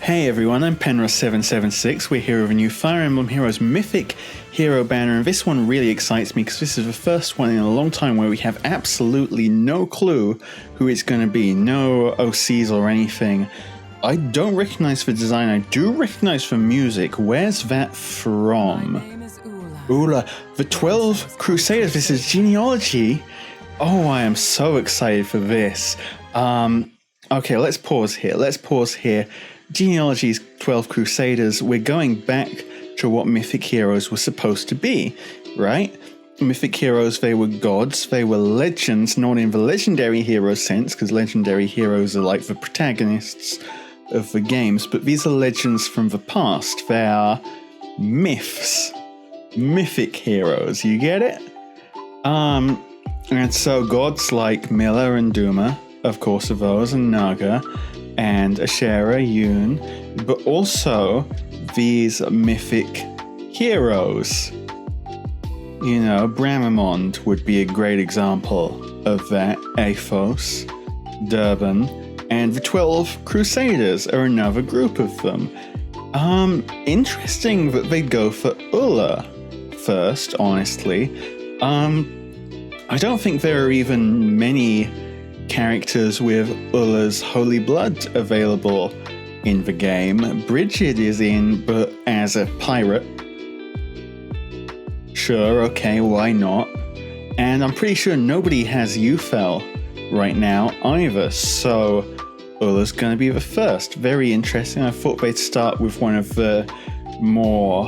Hey everyone, I'm Penrost776. We're here with a new Fire Emblem Heroes Mythic Hero banner, and this one really excites me because this is the first one in a long time where we have absolutely no clue who it's going to be, no OCs or anything. I don't recognize the design, I do recognize the music. Where's that from? My name is Ullr. Ullr, the 12 Crusaders, this is genealogy. Oh, I am so excited for this. Okay, let's pause here. Genealogy's 12 Crusaders, we're going back to what Mythic Heroes were supposed to be, right? Mythic Heroes, they were gods, they were legends, not in the legendary hero sense, because legendary heroes are like the protagonists of the games, but these are legends from the past. They are myths. Mythic heroes, you get it? And so gods like Miller and Duma, of course, of those, and Naga, and Ashera, Yoon, but also these mythic heroes. You know, Bramamond would be a great example of that. Athos, Durban, and the 12 Crusaders are another group of them. Interesting that they go for Ullr first, honestly. I don't think there are even many characters with Ullr's holy blood available in the game. Bridget is in, but as a pirate. Sure, okay, why not? And I'm pretty sure nobody has Ufel right now either, so Ullr's gonna be the first. Very interesting. I thought they'd start with one of the more,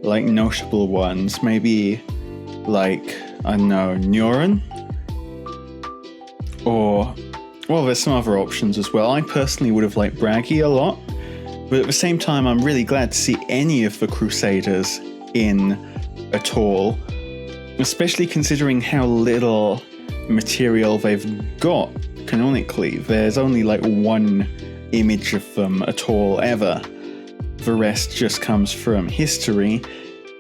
like, notable ones. Maybe, like, I don't know, Neuron? Or, well, there's some other options as well. I personally would have liked Braggy a lot, but at the same time, I'm really glad to see any of the Crusaders in at all, especially considering how little material they've got canonically. There's only like one image of them at all ever. The rest just comes from history,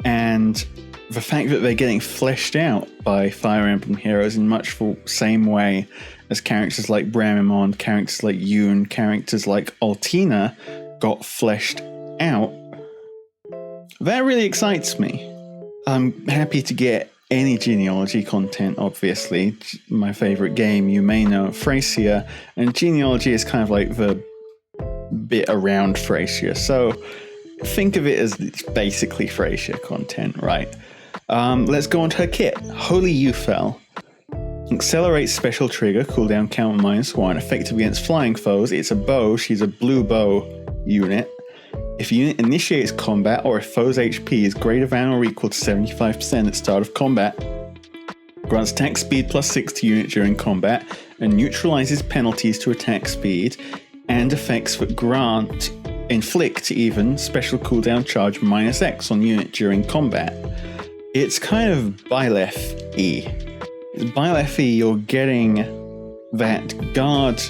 and the fact that they're getting fleshed out by Fire Emblem Heroes in much the same way as characters like Bramamond, characters like Yoon, characters like Altina got fleshed out, that really excites me. I'm happy to get any genealogy content, obviously. My favorite game, you may know, Thracia, and genealogy is kind of like the bit around Thracia, so think of it as basically Thracia content, right? Let's go on to her kit. Holy Ufel. Accelerates special trigger, cooldown count -1, effective against flying foes. It's a bow, she's a blue bow unit. If a unit initiates combat or if foe's HP is greater than or equal to 75% at start of combat, grants attack speed +6 to unit during combat, and neutralizes penalties to attack speed, and effects that inflict even, special cooldown charge -X on unit during combat. It's kind of Byleth-y. Byleth-y, you're getting that guard.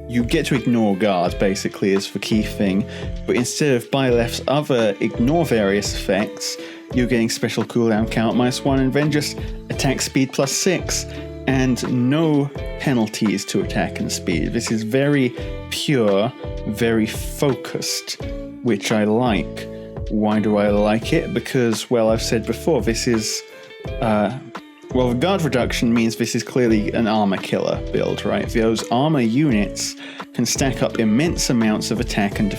You get to ignore guard, basically, is the key thing. But instead of Byleth's other ignore various effects, you're getting special cooldown count -1 and then just attack speed +6 and no penalties to attack and speed. This is very pure, very focused, which I like. Why do I like it? Because, well, I've said before, this is, well, the guard reduction means this is clearly an armor killer build, right? Those armor units can stack up immense amounts of attack and,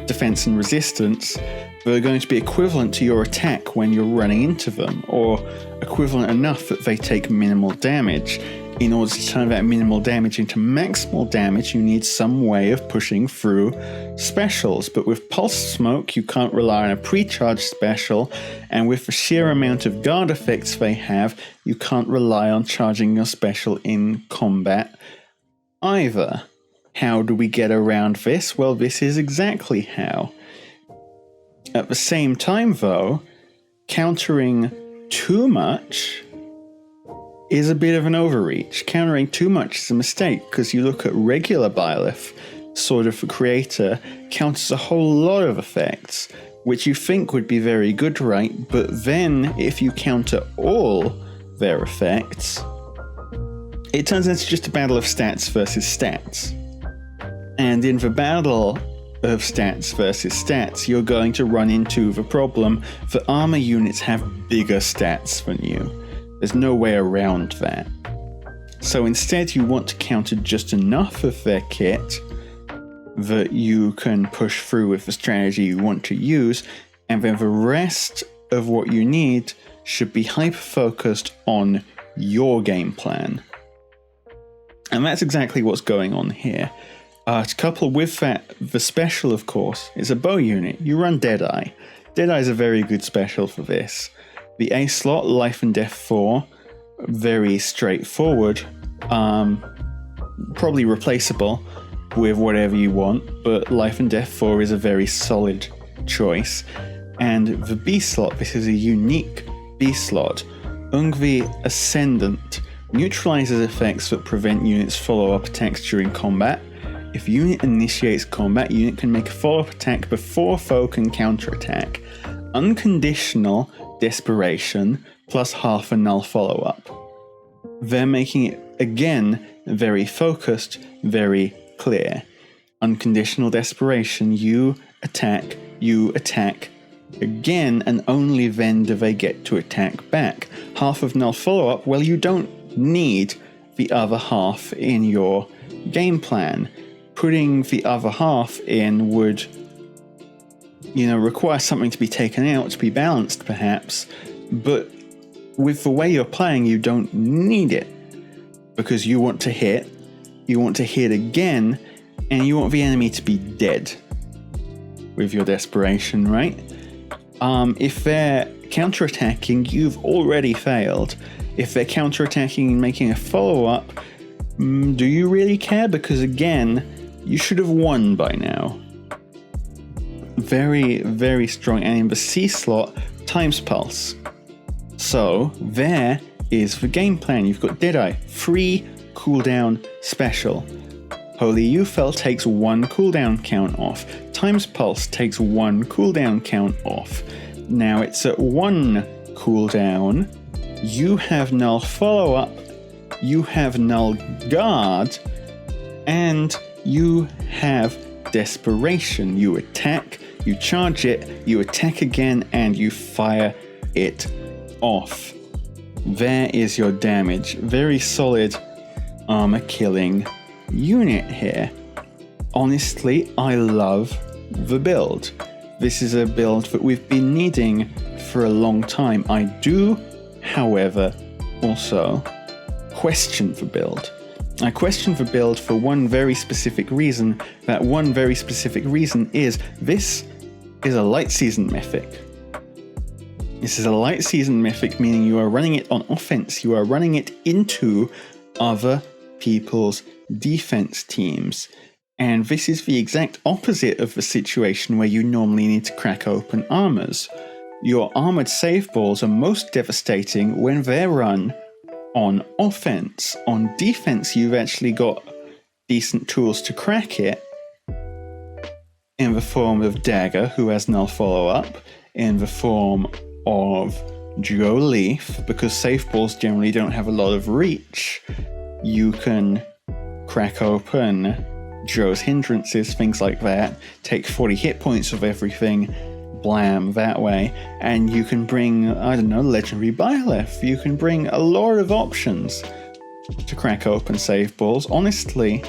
defense and resistance that are going to be equivalent to your attack when you're running into them, or equivalent enough that they take minimal damage. In order to turn that minimal damage into maximal damage, you need some way of pushing through specials. But with Pulse Smoke, you can't rely on a pre-charged special, and with the sheer amount of guard effects they have, you can't rely on charging your special in combat either. How do we get around this? Well, this is exactly how. At the same time, though, countering too much is a bit of an overreach. Countering too much is a mistake, because you look at regular Byleth, Sword of the Creator, counters a whole lot of effects, which you think would be very good, right? But then, if you counter all their effects, it turns into just a battle of stats versus stats. And in the battle of stats versus stats, you're going to run into the problem that armor units have bigger stats than you. There's no way around that. So instead you want to counter just enough of their kit that you can push through with the strategy you want to use, and then the rest of what you need should be hyper-focused on your game plan. And that's exactly what's going on here. To couple with that, the special, of course, is a bow unit. You run Deadeye. Deadeye is a very good special for this. The A slot, Life and Death 4, very straightforward. Probably replaceable with whatever you want, but Life and Death 4 is a very solid choice. And the B slot, this is a unique B slot. Ungvi Ascendant neutralizes effects that prevent units' follow-up attacks during combat. If a unit initiates combat, unit can make a follow-up attack before foe can counterattack. Unconditional Desperation plus half a null follow-up. They're making it, again, very focused, very clear. Unconditional Desperation, you attack again, and only then do they get to attack back. Half of null follow-up, well, you don't need the other half in your game plan. Putting the other half in would, require something to be taken out, to be balanced perhaps, but with the way you're playing, you don't need it, because you want to hit again, and you want the enemy to be dead with your desperation, right? If they're counterattacking, you've already failed. If they're counterattacking and making a follow-up, do you really care? Because again, you should have won by now. Very, very strong. And in the C slot, Times Pulse. So there is the game plan. You've got Deadeye, free cooldown special. Holy Ufel takes 1 cooldown count off. Times Pulse takes 1 cooldown count off. Now it's at 1 cooldown. You have null follow-up, you have null guard, and you have desperation. You attack, you charge it, you attack again, and you fire it off. There is your damage. Very solid armor killing unit here. Honestly, I love the build. This is a build that we've been needing for a long time. I do, however, also question the build. I question the build for one very specific reason. That one very specific reason is this is a light season mythic. This is a light season mythic, meaning you are running it on offense. You are running it into other people's defense teams. And this is the exact opposite of the situation where you normally need to crack open armors. Your armored save balls are most devastating when they're run on offense. On defense, you've actually got decent tools to crack it in the form of Dagger, who has null follow-up, in the form of Joe Leaf, because safe balls generally don't have a lot of reach. You can crack open Joe's hindrances, things like that, take 40 hit points of everything, blam, that way, and you can bring, Legendary Byleth. You can bring a lot of options to crack open save balls. Honestly,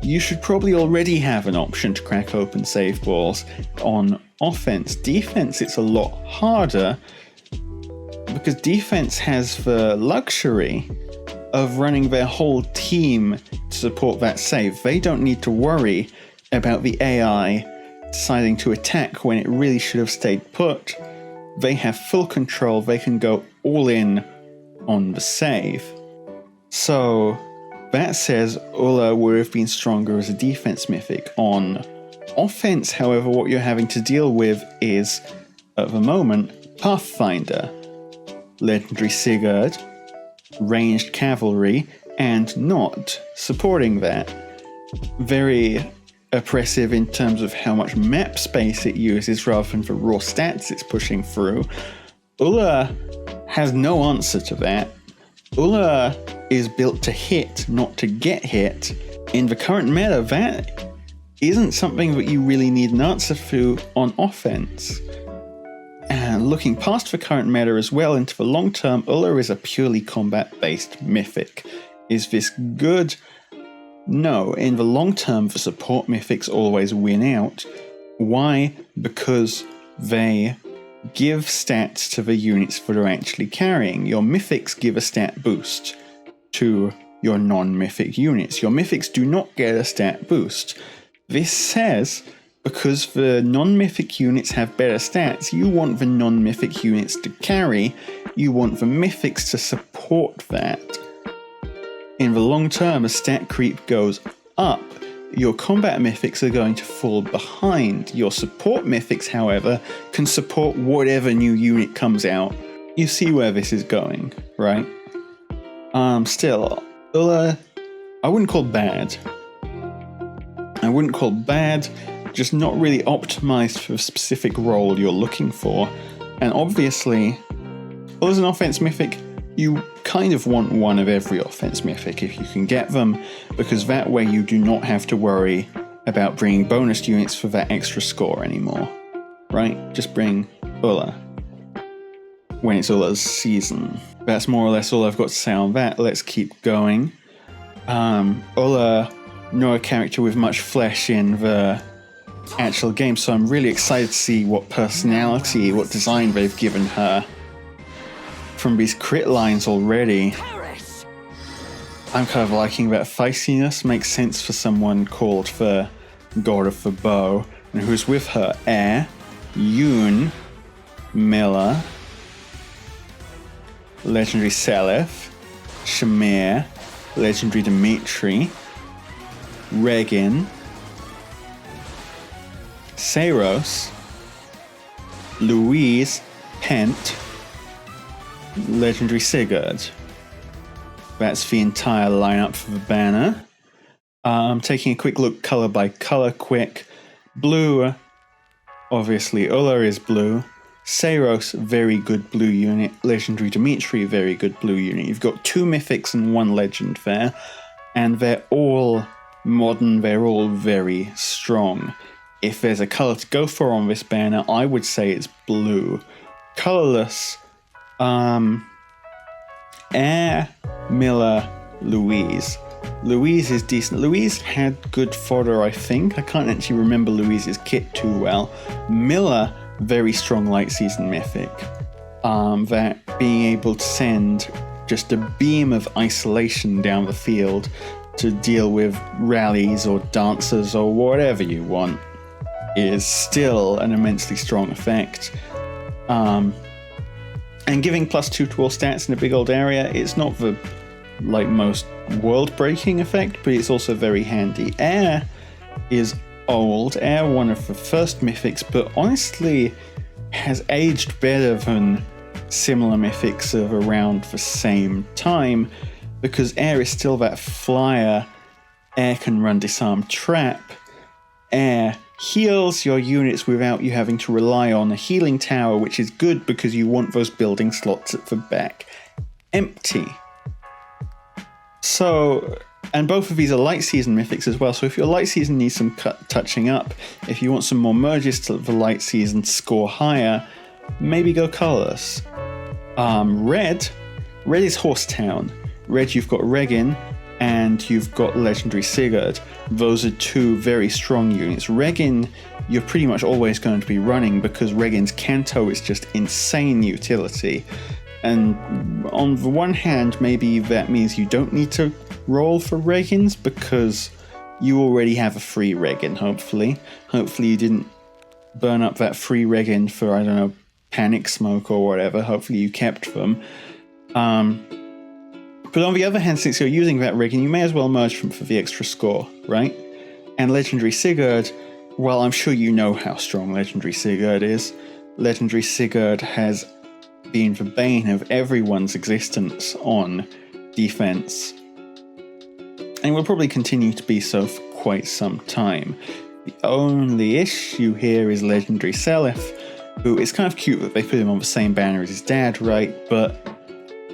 you should probably already have an option to crack open save balls on offense. Defense, it's a lot harder, because defense has the luxury of running their whole team to support that save. They don't need to worry about the AI deciding to attack when it really should have stayed put. They have full control. They can go all in on the save. So that says Ullr would have been stronger as a defense mythic. On offense, however, what you're having to deal with is, at the moment, Pathfinder, Legendary Sigurd, ranged cavalry, and not supporting that. Very oppressive in terms of how much map space it uses rather than the raw stats it's pushing through. Ullr has no answer to that. Ullr is built to hit, not to get hit. In the current meta, that isn't something that you really need an answer to on offense. And looking past the current meta as well into the long term, Ullr is a purely combat-based mythic. Is this good? No. In the long term, the support mythics always win out. Why? Because they give stats to the units that are actually carrying. Your mythics give a stat boost to your non-mythic units. Your mythics do not get a stat boost. This says, because the non-mythic units have better stats, you want the non-mythic units to carry, you want the mythics to support that. In the long term, as stat creep goes up, your combat mythics are going to fall behind. Your support mythics, however, can support whatever new unit comes out. You see where this is going, right? Still, Ullr, I wouldn't call bad. Just not really optimized for the specific role you're looking for. And obviously, Ullr's an offense mythic. You kind of want one of every offense mythic if you can get them, because that way you do not have to worry about bringing bonus units for that extra score anymore, right? Just bring Ullr when it's Ullr's season. That's more or less all I've got to say on that. Let's keep going. Ullr, not a character with much flesh in the actual game, so I'm really excited to see what personality, what design they've given her. From these crit lines already, I'm kind of liking that feistiness. Makes sense for someone called the God of the Bow. And who's with her? Air, Yoon, Miller, Legendary Seliph, Shamir, Legendary Dimitri, Regin, Saros, Louise, Pent, Legendary Sigurd. That's the entire lineup for the banner. Taking a quick look color by color quick. Blue, obviously Ullr is blue. Saros, very good blue unit. Legendary Dimitri, very good blue unit. You've got 2 mythics and 1 legend there. And they're all modern, they're all very strong. If there's a color to go for on this banner, I would say it's blue. Colorless, Air, Miller, Louise. Louise is decent. Louise had good fodder, I think. I can't actually remember Louise's kit too well. Miller, very strong light season mythic. That being able to send just a beam of isolation down the field to deal with rallies or dancers or whatever you want is still an immensely strong effect. And giving +2 to all stats in a big old area, it's not the most world-breaking effect, but it's also very handy. Air is old. Air, one of the first mythics, but honestly has aged better than similar mythics of around the same time, because Air is still that flyer. Air can run Disarm Trap. Air heals your units without you having to rely on a healing tower, which is good because you want those building slots at the back empty. So, and both of these are light season mythics as well, so if your light season needs some touching up, if you want some more merges to the light season to score higher, maybe go colorless. Red is Horsetown. Red, you've got Regin, and you've got Legendary Sigurd. Those are 2 very strong units. Regin, you're pretty much always going to be running because Regin's Canto is just insane utility. And on the one hand, maybe that means you don't need to roll for Regins because you already have a free Regin, hopefully. Hopefully you didn't burn up that free Regin for, I don't know, Panic Smoke or whatever. Hopefully you kept them. But on the other hand, since you're using that Regin, you may as well merge them for the extra score, right? And Legendary Sigurd, well, I'm sure you know how strong Legendary Sigurd is. Legendary Sigurd has been the bane of everyone's existence on defense, and will probably continue to be so for quite some time. The only issue here is Legendary Seliph, who is kind of cute that they put him on the same banner as his dad, right? But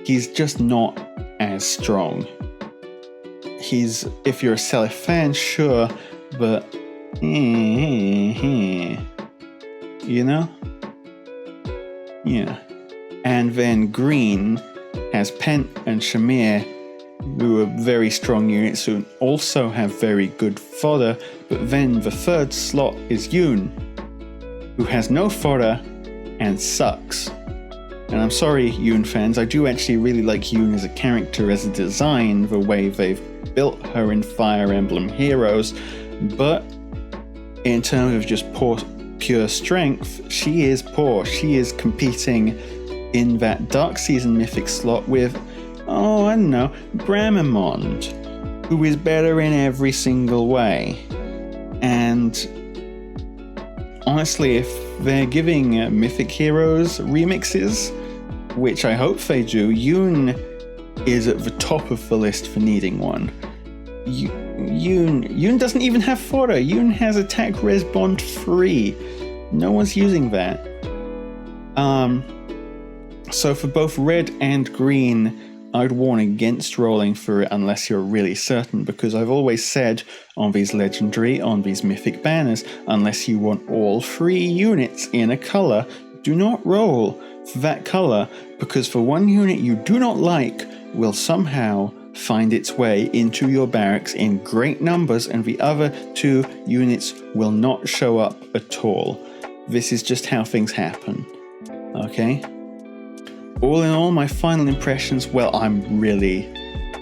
he's just not as strong. If you're a Seliph fan, sure, but You know? Yeah. And then green has Pent and Shamir, who are very strong units who also have very good fodder, but then the third slot is Yoon, who has no fodder and sucks. And I'm sorry, Yoon fans, I do actually really like Yoon as a character, as a design, the way they've built her in Fire Emblem Heroes, but in terms of just pure strength, she is poor. She is competing in that Dark Season Mythic slot with, I don't know, Bramimond, who is better in every single way. And honestly, if they're giving Mythic Heroes remixes, which I hope they do, Yoon is at the top of the list for needing one. Yoon doesn't even have fodder. Yoon has attack res bond 3. No one's using that. So for both red and green, I'd warn against rolling for it unless you're really certain, because I've always said on these legendary, on these mythic banners, unless you want all 3 units in a color, do not roll for that color, because for one unit you do not like will somehow find its way into your barracks in great numbers, and the other 2 units will not show up at all. This is just how things happen. Okay? All in all, my final impressions, well, I'm really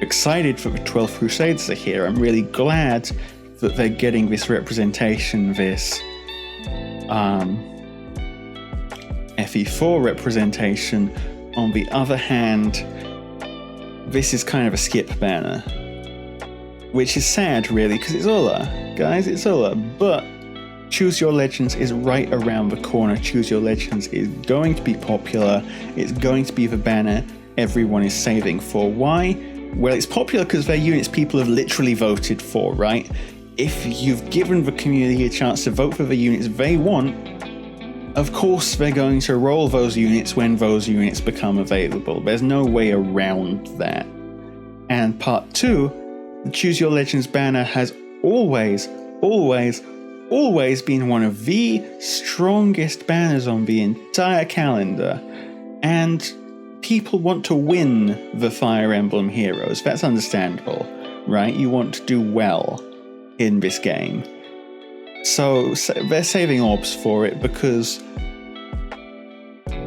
excited that the 12 Crusaders are here. I'm really glad that they're getting this representation, this FE4 representation. On the other hand, this is kind of a skip banner, which is sad, really, because it's Ullr. Guys, it's Ullr, but Choose Your Legends is right around the corner. Choose Your Legends is going to be popular. It's going to be the banner everyone is saving for. Why? Well, it's popular because they're units people have literally voted for, right? If you've given the community a chance to vote for the units they want, of course they're going to roll those units when those units become available. There's no way around that. And part 2, the Choose Your Legends banner has always been one of the strongest banners on the entire calendar, and people want to win the Fire Emblem Heroes. That's understandable, right? You want to do well in this game. So they're saving orbs for it because,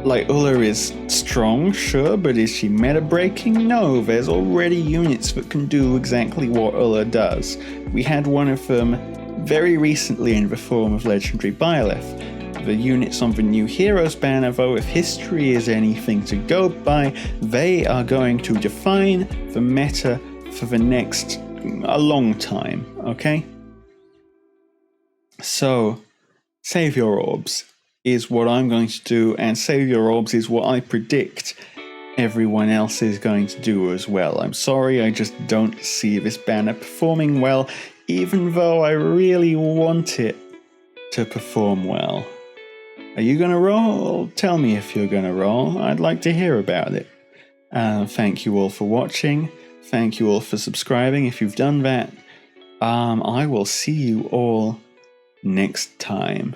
like, Ullr is strong, sure, but is she meta breaking? No, there's already units that can do exactly what Ullr does. We had one of them very recently in the form of Legendary Byleth. The units on the new Heroes banner, though, if history is anything to go by, they are going to define the meta for the next a long time, okay? So, save your orbs is what I'm going to do, and save your orbs is what I predict everyone else is going to do as well. I'm sorry, I just don't see this banner performing well, even though I really want it to perform well. Are you going to roll? Tell me if you're going to roll. I'd like to hear about it. Thank you all for watching. Thank you all for subscribing if you've done that. I will see you all next time.